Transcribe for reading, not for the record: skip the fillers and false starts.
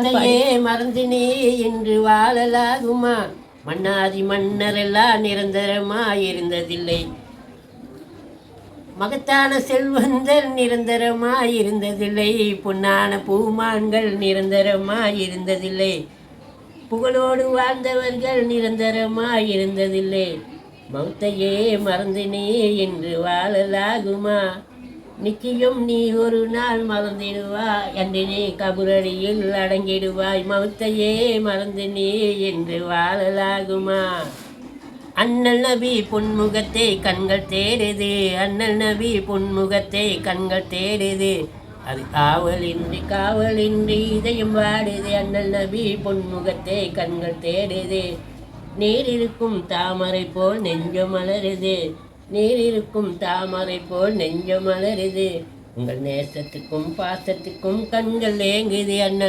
மௌத்தையே மறந்து நீ இன்று வாழலாகுமா? மன்னாதி மன்னரெல்லாம் நிரந்தரமாயிருந்ததில்லை, மகத்தான செல்வந்தர் நிரந்தரமாயிருந்ததில்லை, பொன்னான பூமான்கள் நிரந்தரமாயிருந்ததில்லை, புகழோடு வாழ்ந்தவர்கள் நிரந்தரமாயிருந்ததில்லை. மௌத்தையே மறந்து நீ இன்று வாழலாகுமா? நிச்சயம் நீ ஒரு நாள் மறந்திடுவாய், அன்று நீ கபுரடியில் அடங்கிடுவாய். மௌத்தையே மறந்து நீ என்று வாழலாகுமா? அண்ணல் நபி பொன்முகத்தை கண்கள் தேடுது, அண்ணல் நபி பொன்முகத்தை கண்கள் தேடுது, அது காவலின்றி இதயம் வாடுது. அண்ணல் நபி பொன்முகத்தை கண்கள் தேடுது, நீரிருக்கும் தாமரை போல் நெஞ்சம் மலருது, நீரிருக்கும் தாமரை போல் நெஞ்சம் மலருது. உங்கள் நேசத்துக்கும் பாசத்துக்கும் கண்கள் ஏங்குது. அண்ணல்